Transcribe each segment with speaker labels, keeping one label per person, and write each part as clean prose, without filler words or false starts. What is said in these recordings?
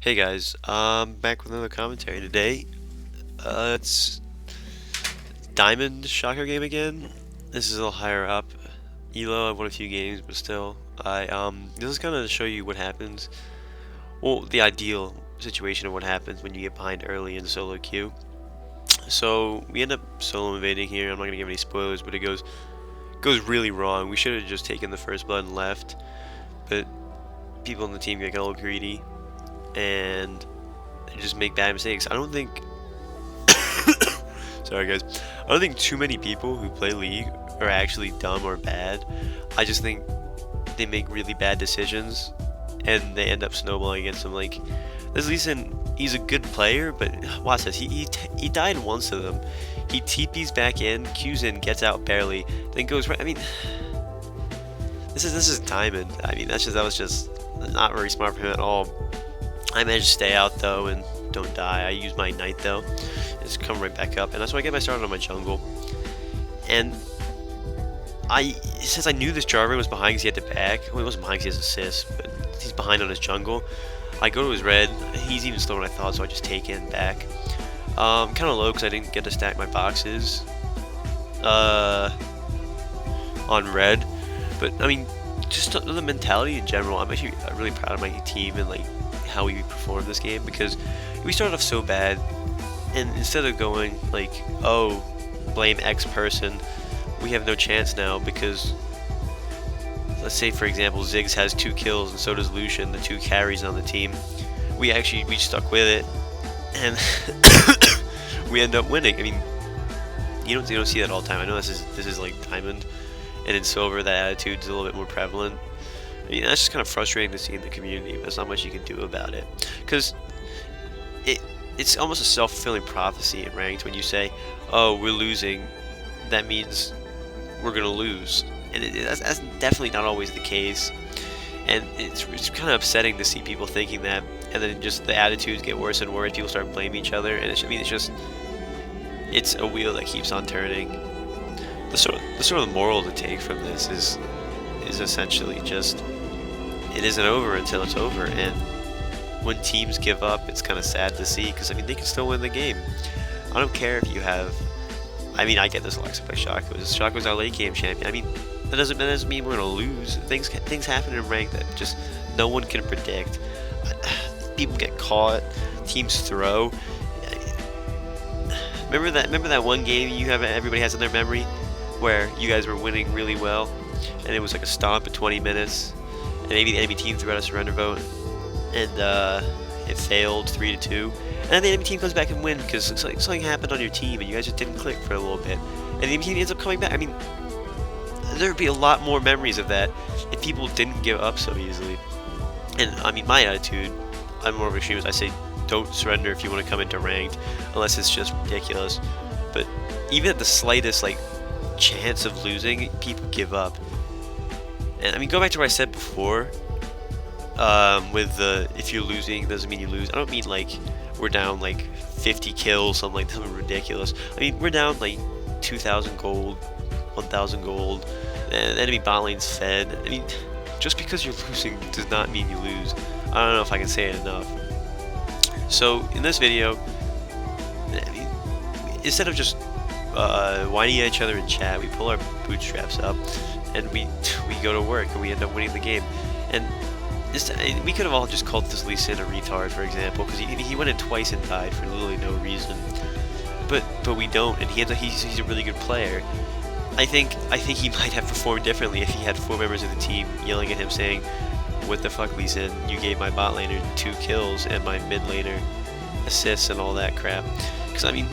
Speaker 1: Hey guys, back with another commentary today. It's Diamond Shaco game again. This is a little higher up. Elo, I've won a few games, but still, this is kind of to show you what happens. Well, the ideal situation of what happens when you get behind early in solo queue. So we end up solo invading here. I'm not gonna give any spoilers, but it goes really wrong. We should have just taken the first blood and left, but people on the team get a little greedy and they just make bad mistakes. I don't think Sorry guys. I don't think too many people who play League are actually dumb or bad. I just think they make really bad decisions and they end up snowballing against them. Like this Lee Sin, he's a good player, but watch this. He died once of them. He TPs back in, Qs in, gets out barely, then goes right. I mean, this is Diamond. I mean, that was just not very smart for him at all. I managed to stay out though and don't die. I use my Knight though. Just come right back up, and that's why I get my started on my jungle. And since I knew this Jarvan was behind because he had to back, well, he wasn't behind because he has assist, but he's behind on his jungle. I go to his red. He's even slower than I thought, so I just take in back. Kind of low because I didn't get to stack my boxes on red. But I mean, just the mentality in general. I'm actually really proud of my team and like how we performed this game because we started off so bad. And instead of going like, oh, blame X person, we have no chance now because, let's say for example, Ziggs has 2 kills and so does Lucian, the 2 carries on the team. We stuck with it, and we end up winning. I mean, you don't see that all the time. I know this is like Diamond, and in Silver that attitude's a little bit more prevalent. I mean, that's just kind of frustrating to see in the community, but there's not much you can do about it because it's almost a self-fulfilling prophecy in ranked when you say, oh, we're losing, that means we're gonna lose, and that's definitely not always the case, and it's kind of upsetting to see people thinking that, and then just the attitudes get worse and worse. People start blaming each other, and it's a wheel that keeps on turning. The sort of moral to take from this is essentially just it isn't over until it's over, and when teams give up, it's kind of sad to see because I mean they can still win the game. I don't care if you have. I mean, I get this Alexa play Shaco. Shaco's our late game champion. I mean, that doesn't mean we're gonna lose. Things happen in rank that just no one can predict. People get caught. Teams throw. Remember that one game everybody has in their memory where you guys were winning really well, and it was like a stomp at 20 minutes, and maybe the enemy team threw out a surrender vote. And it failed 3-2, and then the enemy team comes back and wins because something happened on your team and you guys just didn't click for a little bit, and the enemy team ends up coming back. I mean, there would be a lot more memories of that if people didn't give up so easily. And I mean, my attitude, I'm more of an extremist. I say don't surrender if you want to come into ranked unless it's just ridiculous. But even at the slightest like chance of losing, people give up. And I mean, go back to what I said before. With the if you're losing doesn't mean you lose. I don't mean like we're down like 50 kills, something ridiculous. I mean we're down like 2,000 gold, 1,000 gold, and enemy bot lane's fed. I mean, just because you're losing does not mean you lose. I don't know if I can say it enough. So in this video, I mean, instead of just whining at each other in chat, we pull our bootstraps up and we go to work and we end up winning the game. And we could have all just called this Lee Sin a retard, for example, because he went in twice and died for literally no reason. But we don't, and he's a really good player. I think he might have performed differently if he had 4 members of the team yelling at him saying, "What the fuck, Lee Sin? You gave my bot laner 2 kills and my mid laner assists and all that crap." Because I mean,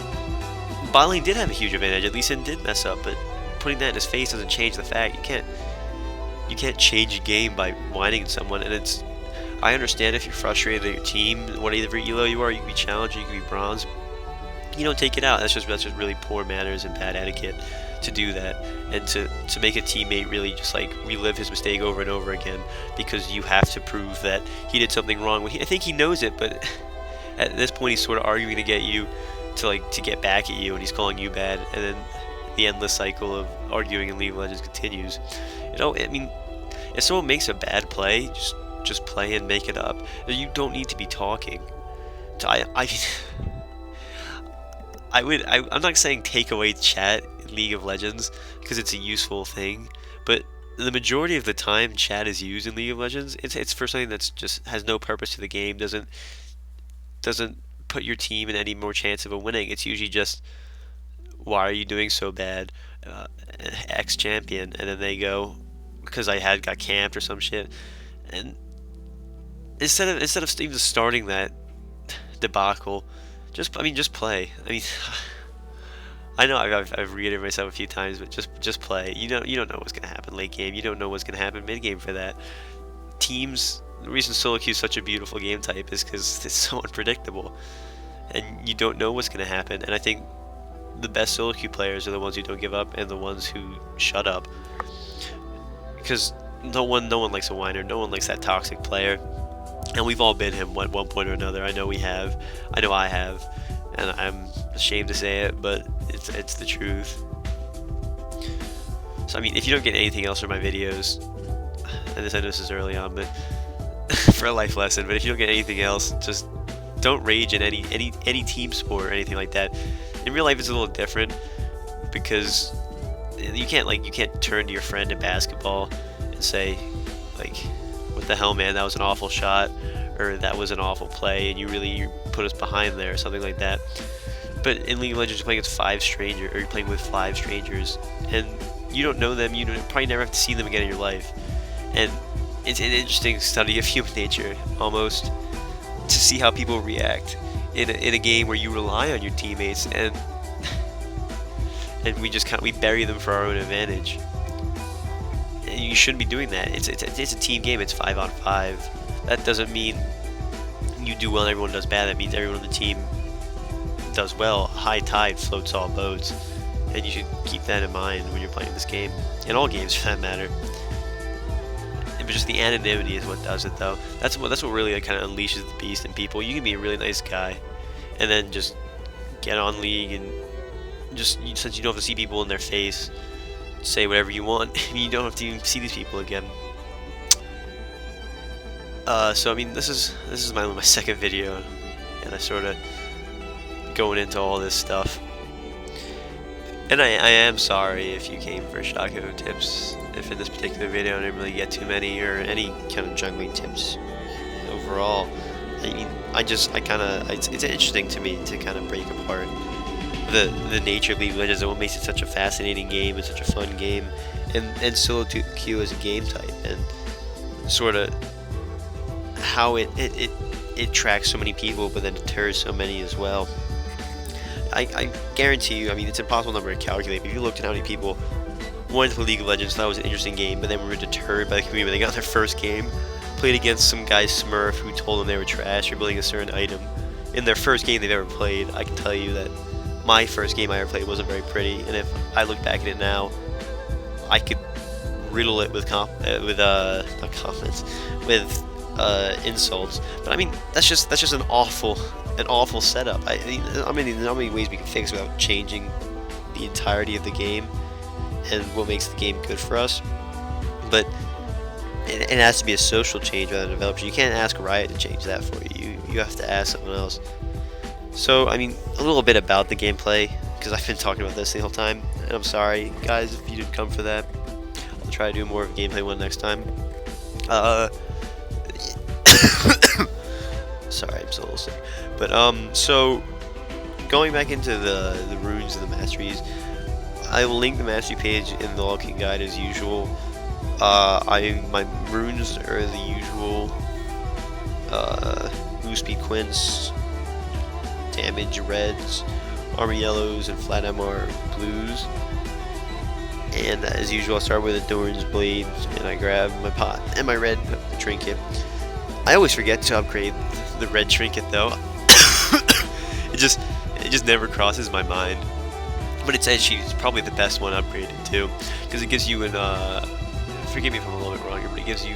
Speaker 1: bot lane did have a huge advantage. Lee Sin did mess up, but putting that in his face doesn't change the fact you can't change a game by whining at someone. And I understand if you're frustrated at your team, whatever elo you are, you can be challenged, you can be bronze. You don't take it out. That's just really poor manners and bad etiquette to do that, and to make a teammate really just like relive his mistake over and over again because you have to prove that he did something wrong. I think he knows it, but at this point he's sort of arguing to get you to get back at you, and he's calling you bad, and then the endless cycle of arguing in League of Legends continues. You know, I mean, if someone makes a bad play, just just play and make it up. You don't need to be talking. I'm not saying take away chat in League of Legends because it's a useful thing, but the majority of the time chat is used in League of Legends, it's for something that's just has no purpose to the game, doesn't put your team in any more chance of a winning. It's usually just, why are you doing so bad? X champion, and then they go, because I got camped or some shit. And instead of even starting that debacle, just play. I mean, I know I've reiterated myself a few times, but just play. You don't know what's gonna happen late game. You don't know what's gonna happen mid game for that. Teams. The reason solo queue is such a beautiful game type is because it's so unpredictable, and you don't know what's gonna happen. And I think the best solo queue players are the ones who don't give up and the ones who shut up, because no one likes a whiner. No one likes that toxic player, and we've all been him at one point or another. I know we have. I know I have, and I'm ashamed to say it, but it's the truth. So I mean, if you don't get anything else from my videos, and I know this is early on, but for a life lesson, but if you don't get anything else, just don't rage in any team sport or anything like that. In real life, it's a little different because you can't turn to your friend in basketball and say, like, what the hell, man, that was an awful shot, or that was an awful play, and you put us behind there, or something like that. But in League of Legends, you're playing against you're playing with 5 strangers, and you don't know them. You probably never have to see them again in your life, and it's an interesting study of human nature, almost, to see how people react in a game where you rely on your teammates, and we bury them for our own advantage. And you shouldn't be doing that. It's a team game. It's 5 on 5. That doesn't mean you do well and everyone does bad. That means everyone on the team does well. High tide floats all boats, and you should keep that in mind when you're playing this game, in all games for that matter. But just the anonymity is what does it, though. That's what really kind of unleashes the beast in people. You can be a really nice guy, and then just get on League and since you don't have to see people in their face, say whatever you want. You don't have to even see these people again. So I mean, this is my second video, and I sort of going into all this stuff. And I am sorry if you came for Shaco tips. If in this particular video I didn't really get too many or any kind of jungling tips overall. I mean, it's interesting to me to kind of break apart the nature of League of Legends and what makes it such a fascinating game and such a fun game, and solo queue as a game type, and sort of how it attracts so many people but then deters so many as well. I guarantee you, I mean, it's an impossible number to calculate, but if you looked at how many people wanted to play League of Legends, thought it was an interesting game, but then were deterred by the community when they got their first game, played against some guy Smurf who told them they were trash for building a certain item in their first game they've ever played. I can tell you that my first game I ever played wasn't very pretty, and if I look back at it now, I could riddle it with not comments, with insults. But I mean, that's just an awful setup. I mean, how many ways we can fix without changing the entirety of the game and what makes the game good for us. But it has to be a social change rather than developers. You can't ask Riot to change that for you. You have to ask someone else. So I mean, a little bit about the gameplay, because I've been talking about this the whole time, and I'm sorry guys if you didn't come for that. I'll try to do more of a gameplay one next time. Sorry, I'm still a little sick. But so going back into the runes and the masteries, I will link the mastery page in the lolking guide as usual. My runes are the usual move speed quints, damage reds, armor yellows, and flat MR blues. And as usual, I'll start with a Doran's blade, and I grab my pot and my red trinket. I always forget to upgrade the red trinket though. it just never crosses my mind. But it's actually probably the best one upgraded too, because it gives you an forgive me if I'm a little bit wrong here, but it gives you,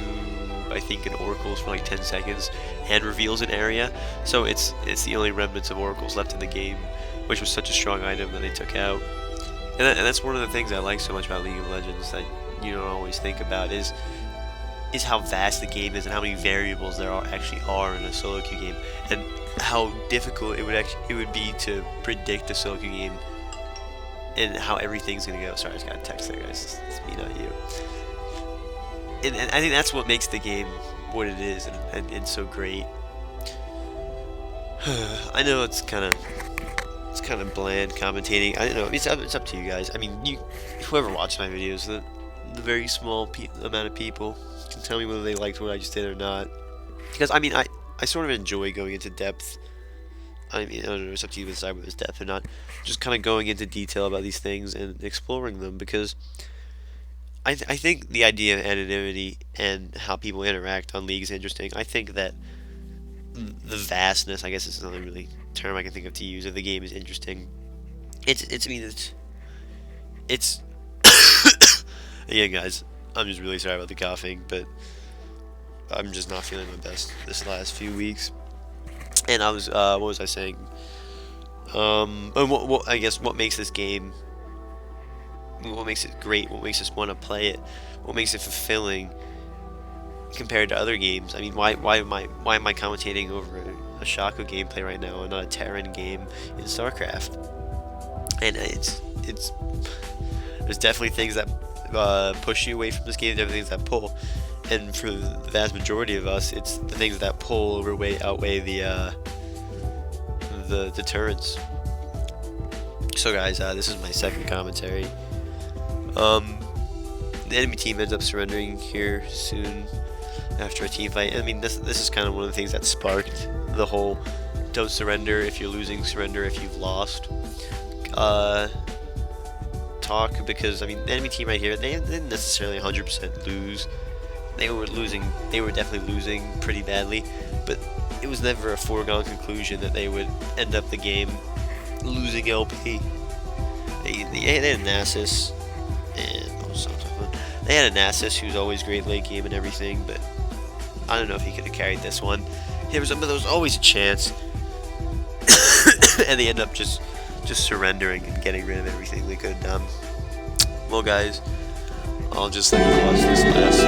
Speaker 1: I think, an oracles for like 10 seconds and reveals an area. So it's the only remnants of oracles left in the game, which was such a strong item that they took out. And that's one of the things I like so much about League of Legends that you don't always think about, is is how vast the game is and how many variables there actually are in a solo queue game, and how difficult it would be to predict a solo queue game and how everything's gonna go. Sorry, I just got a text there, guys. It's me, not you. And I think that's what makes the game what it is and so great. I know it's kind of bland commentating. I don't know. It's up to you guys. I mean, whoever watched my videos, the very small amount of people can tell me whether they liked what I just did or not. Because I mean, I sort of enjoy going into depth. I mean, I don't know. It's up to you to decide whether it's depth or not. Just kind of going into detail about these things and exploring them, because I think the idea of anonymity and how people interact on League is interesting. I think that the vastness, I guess it's another really term I can think of to use, of the game is interesting. It's again, guys, I'm just really sorry about the coughing, but I'm just not feeling my best this last few weeks. And I was, what was I saying? And I guess what makes this game, what makes it great, what makes us want to play it, what makes it fulfilling compared to other games. I mean, why am I commentating over a Shaco gameplay right now and not a Terran game in StarCraft? And there's definitely things that push you away from this game, definitely things that pull. And for the vast majority of us, it's the things that pull outweigh the deterrence. So guys, this is my second commentary. The enemy team ends up surrendering here soon after a team fight. I mean, this is kind of one of the things that sparked the whole don't surrender if you're losing, surrender if you've lost talk, because I mean, the enemy team right here, they didn't necessarily 100% lose. They were definitely losing pretty badly, but it was never a foregone conclusion that they would end up the game losing LP. They had an Nasus, and they had a Nasus who's always great late game and everything, but I don't know if he could have carried this one. There was always a chance, and they end up just surrendering and getting rid of everything they could have done. Well, guys, I'll just let you watch this last